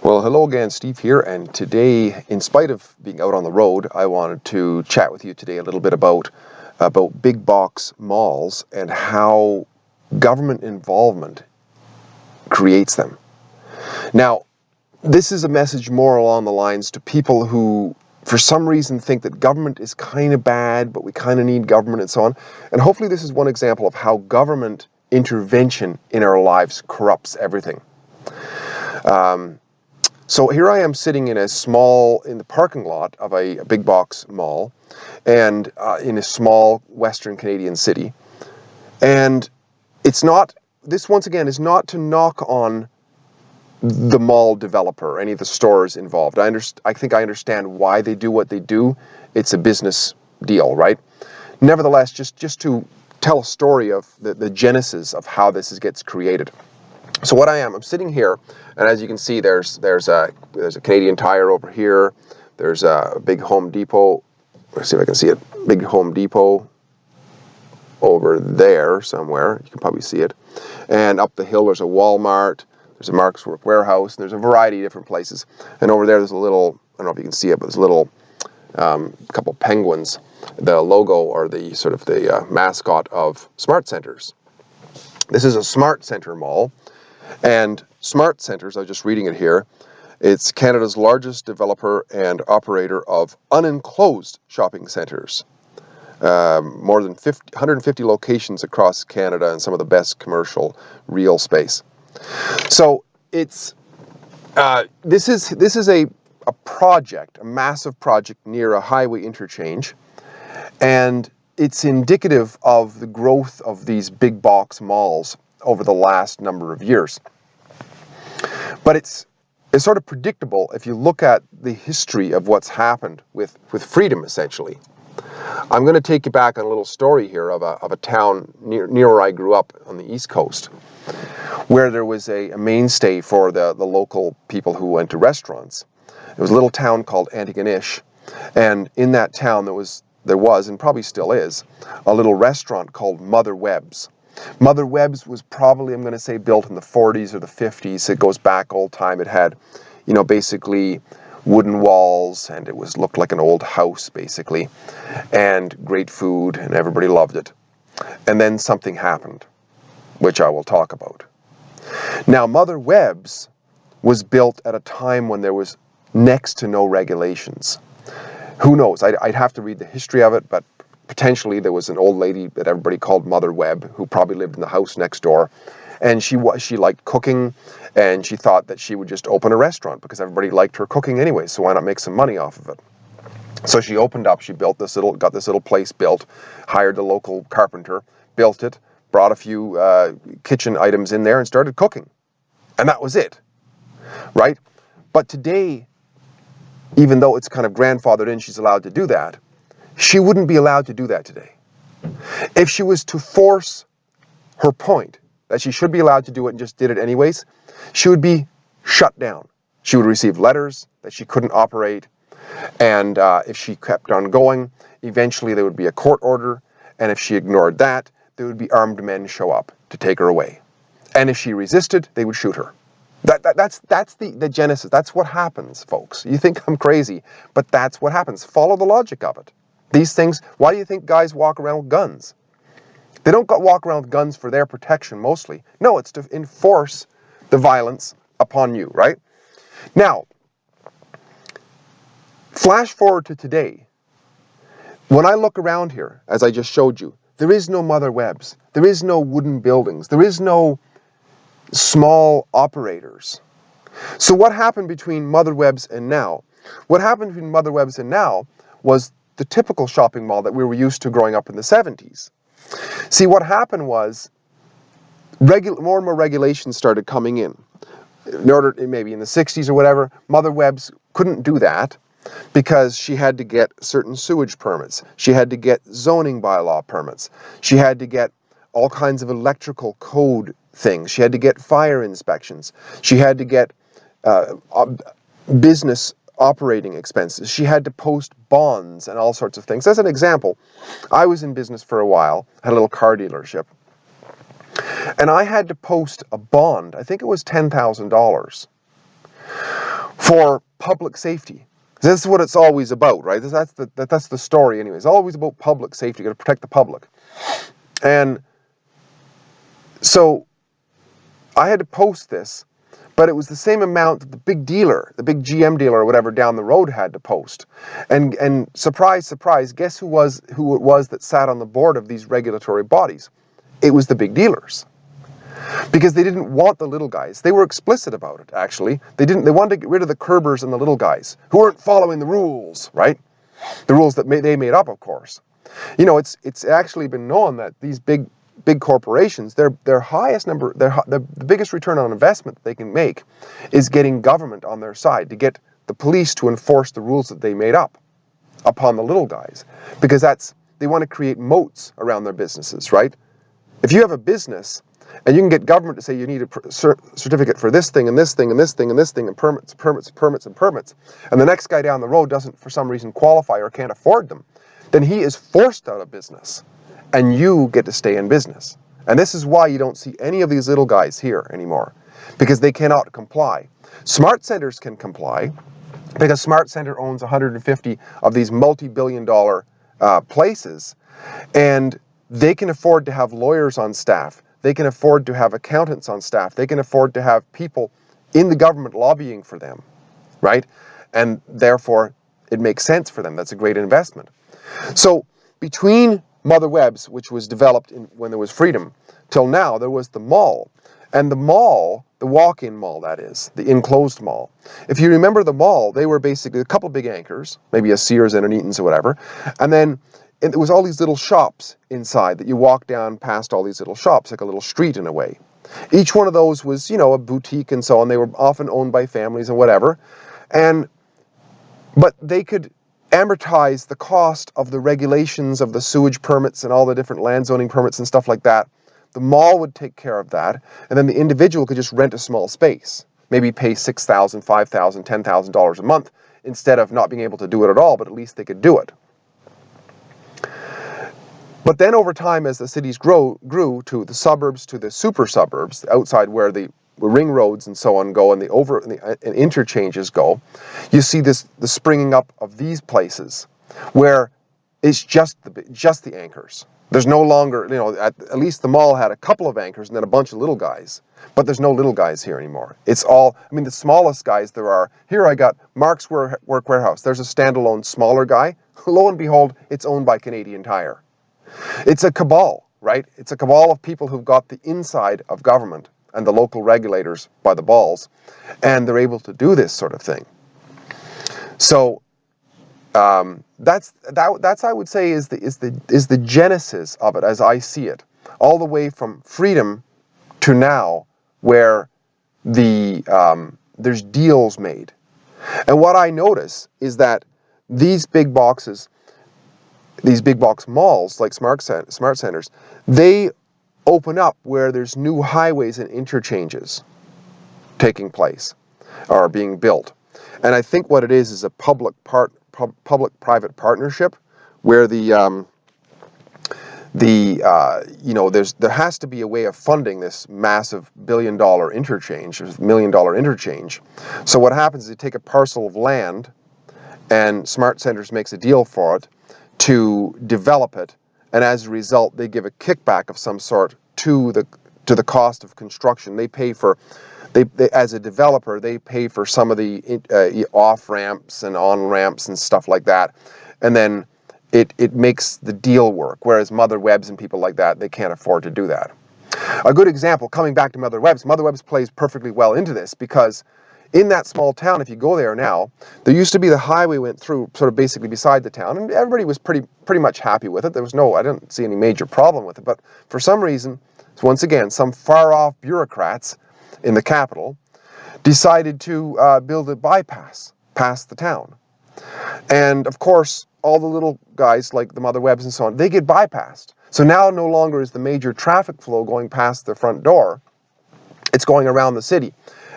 Well, hello again, Steve here, and today, in spite of being out on the road, I wanted to chat with you today a little bit about big box malls and how government involvement creates them. Now, this is a message more along the lines to people who, for some reason, think that government is kind of bad, but we kind of need government and so on. And hopefully this is one example of how government intervention in our lives corrupts everything. So here I am sitting in the parking lot of a big box mall, and in a small Western Canadian city. And this once again is not to knock on the mall developer, any of the stores involved. I think I understand why they do what they do. It's a business deal, right? Nevertheless, just to tell a story of the genesis of how this gets created. So what I'm sitting here, and as you can see, there's a Canadian Tire over here. There's a big Home Depot. Let's see if I can see it. Big Home Depot over there somewhere. You can probably see it. And up the hill, there's a Walmart. There's a Mark's Work Warehouse. And there's a variety of different places. And over there, there's a little, I don't know if you can see it, but there's a little couple penguins. The logo or the sort of the mascot of Smart Centers. This is a Smart Center mall. And Smart Centers, I was just reading it here, it's Canada's largest developer and operator of unenclosed shopping centers. More than 150 locations across Canada and some of the best commercial real space. So it's this is a project, a massive project near a highway interchange, and it's indicative of the growth of these big box malls over the last number of years. But it's sort of predictable if you look at the history of what's happened with freedom, essentially. I'm going to take you back on a little story here of a town near where I grew up on the East Coast, where there was a mainstay for the local people who went to restaurants. It was a little town called Antigonish, and in that town there was, and probably still is, a little restaurant called Mother Webb's. Mother Webb's was probably, I'm going to say, built in the 40s or the 50s. It goes back old time. It had, basically wooden walls, and it looked like an old house, basically, and great food, and everybody loved it. And then something happened, which I will talk about. Now, Mother Webb's was built at a time when there was next to no regulations. Who knows? I'd have to read the history of it, but potentially there was an old lady that everybody called Mother Webb who probably lived in the house next door, and she liked cooking, and she thought that she would just open a restaurant because everybody liked her cooking anyway, so why not make some money off of it? So she opened up, she got this little place built, hired the local carpenter, built it, brought a few kitchen items in there and started cooking. And that was it, right? But today, even though it's kind of grandfathered in, she's allowed to do that, she wouldn't be allowed to do that today. If she was to force her point that she should be allowed to do it and just did it anyways, she would be shut down. She would receive letters that she couldn't operate, and if she kept on going, eventually there would be a court order, and if she ignored that, there would be armed men show up to take her away. And if she resisted, they would shoot her. That's the genesis. That's what happens, folks. You think I'm crazy, but that's what happens. Follow the logic of it. These things, why do you think guys walk around with guns? They don't walk around with guns for their protection mostly. No, it's to enforce the violence upon you, right? Now, flash forward to today. When I look around here, as I just showed you, there is no Mother Webb's. There is no wooden buildings. There is no small operators. So what happened between Mother Webb's and now? What happened between Mother Webb's and now was the typical shopping mall that we were used to growing up in the 70s. See, what happened was more and more regulations started coming in. Maybe in the 60s or whatever, Mother Webb's couldn't do that because she had to get certain sewage permits. She had to get zoning bylaw permits. She had to get all kinds of electrical code things. She had to get fire inspections. She had to get business operating expenses. She had to post bonds and all sorts of things. As an example, I was in business for a while, had a little car dealership, and I had to post a bond. I think it was $10,000 for public safety. This is what it's always about, right? That's the story anyway. It's always about public safety. You got to protect the public. And so I had to post this, but it was the same amount that the big dealer, the big GM dealer or whatever down the road had to post. And surprise, surprise, guess who it was that sat on the board of these regulatory bodies? It was the big dealers. Because they didn't want the little guys. They were explicit about it, actually. They wanted to get rid of the curbers and the little guys who weren't following the rules, right? The rules that they made up, of course. You know, it's actually been known that these big corporations, their highest number, the biggest return on investment that they can make is getting government on their side, to get the police to enforce the rules that they made up upon the little guys. Because they want to create moats around their businesses, right? If you have a business, and you can get government to say you need a certificate for this thing and this thing and this thing and this thing and permits, and the next guy down the road doesn't for some reason qualify or can't afford them, then he is forced out of business and you get to stay in business. And this is why you don't see any of these little guys here anymore, because they cannot comply. SmartCentres can comply because SmartCentre owns 150 of these multi-billion-dollar places, and they can afford to have lawyers on staff. They can afford to have accountants on staff. They can afford to have people in the government lobbying for them, right? And therefore, it makes sense for them. That's a great investment. So between Mother Webb's, which was developed when there was freedom, till now, there was the mall. And the mall, the walk-in mall, that is, the enclosed mall. If you remember the mall, they were basically a couple big anchors, maybe a Sears and an Eaton's or whatever, and then it was all these little shops inside that you walk down past all these little shops, like a little street in a way. Each one of those was, you know, a boutique and so on. They were often owned by families and whatever. But they could amortize the cost of the regulations of the sewage permits and all the different land zoning permits and stuff like that. The mall would take care of that, and then the individual could just rent a small space, maybe pay $6,000, $5,000, $10,000 a month, instead of not being able to do it at all, but at least they could do it. But then over time, as the cities grew to the suburbs, to the super suburbs, outside where the ring roads and so on go, and and interchanges go, you see the springing up of these places where it's just the anchors. There's no longer, you know, at least the mall had a couple of anchors and then a bunch of little guys, but there's no little guys here anymore. It's all, I mean, the smallest guys there are. Here I got Mark's Work Wearhouse. There's a standalone smaller guy. Lo and behold, it's owned by Canadian Tire. It's a cabal, right? It's a cabal of people who've got the inside of government and the local regulators by the balls, and they're able to do this sort of thing. So that's I would say is the genesis of it as I see it, all the way from freedom to now, where there's deals made. And what I notice is that these big box malls like SmartCentres, they open up where there's new highways and interchanges taking place or being built. And I think what it is a public-private partnership where there has to be a way of funding this massive billion-dollar interchange, million-dollar interchange. So what happens is you take a parcel of land, and SmartCentres makes a deal for it to develop it, and as a result, they give a kickback of some sort to the cost of construction. They pay for, they as a developer, they pay for some of the off ramps and on ramps and stuff like that, and then it makes the deal work. Whereas Mother Webb's and people like that, they can't afford to do that. A good example, coming back to Mother Webb's plays perfectly well into this, because in that small town, if you go there now, there used to be the highway went through sort of basically beside the town, and everybody was pretty much happy with it. I didn't see any major problem with it, but for some reason, once again, some far-off bureaucrats in the capital decided to build a bypass past the town. And of course, all the little guys like the Mother Webb's and so on, they get bypassed. So now no longer is the major traffic flow going past the front door, it's going around the city.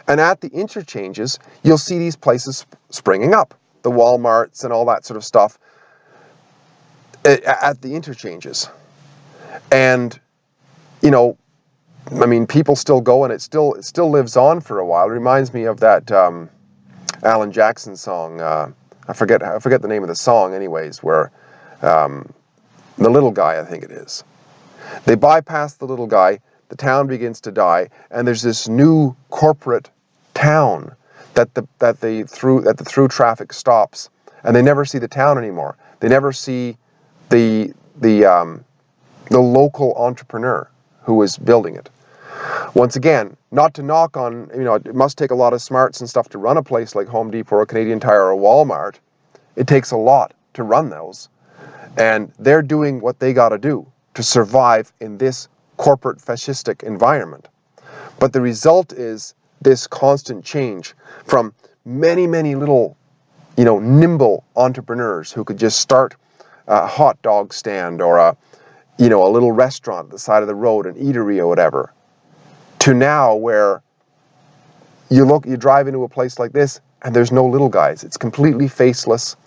And at the interchanges, you'll see these places springing up, the Walmarts and all that sort of stuff at the interchanges. And, you know, I mean, people still go, and it still lives on for a while. It reminds me of that Alan Jackson song. I forget the name of the song, anyways. Where the little guy, I think it is. They bypass the little guy. The town begins to die, and there's this new corporate town that the through traffic stops, and they never see the town anymore. They never see the local entrepreneur who is building it. Once again, not to knock on, it must take a lot of smarts and stuff to run a place like Home Depot or Canadian Tire or Walmart. It takes a lot to run those, and they're doing what they got to do to survive in this corporate fascistic environment. But the result is this constant change from many, many little, nimble entrepreneurs who could just start a hot dog stand or a little restaurant at the side of the road, an eatery or whatever, to now where you drive into a place like this and there's no little guys. It's completely faceless,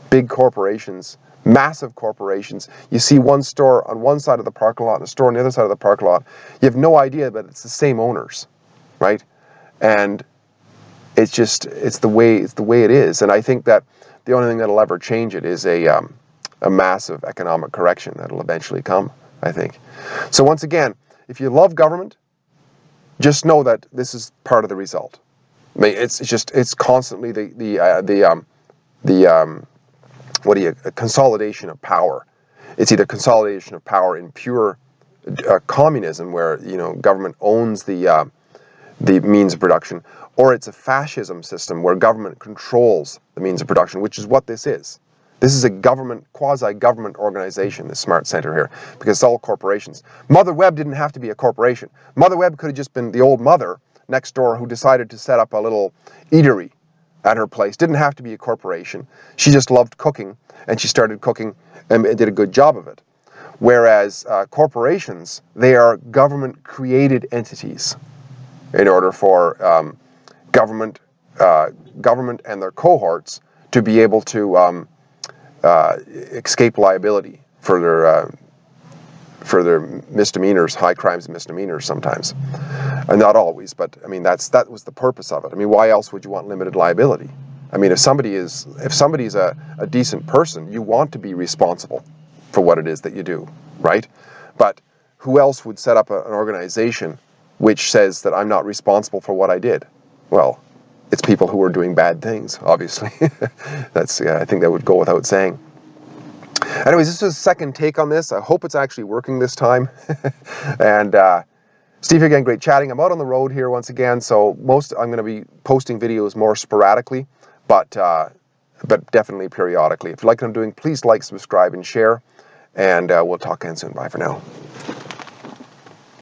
big corporations, massive corporations. You see one store on one side of the parking lot and a store on the other side of the parking lot. You have no idea, but it's the same owners, right? And it's the way it is. And I think that the only thing that'll ever change it is a massive economic correction that'll eventually come, I think. So once again, if you love government, just know that this is part of the result. I mean, it's constantly a consolidation of power. It's either consolidation of power in pure communism, where government owns the means of production, or it's a fascism system where government controls the means of production, which is what this is. This is a quasi-government organization, the Smart Center here, because it's all corporations. Mother Webb didn't have to be a corporation. Mother Webb could have just been the old mother next door who decided to set up a little eatery at her place. Didn't have to be a corporation. She just loved cooking, and she started cooking and did a good job of it. Whereas corporations, they are government-created entities in order for government and their cohorts to be able to escape liability for their misdemeanors, high crimes and misdemeanors sometimes. And not always, but I mean that was the purpose of it. I mean, why else would you want limited liability? I mean, if somebody's a decent person, you want to be responsible for what it is that you do, right? But who else would set up an organization which says that I'm not responsible for what I did? Well, it's people who are doing bad things, obviously. I think that would go without saying. Anyways, this is a second take on this. I hope it's actually working this time. And Steve here again, great chatting. I'm out on the road here once again, so I'm going to be posting videos more sporadically, but definitely periodically. If you like what I'm doing, please like, subscribe, and share. And we'll talk again soon. Bye for now.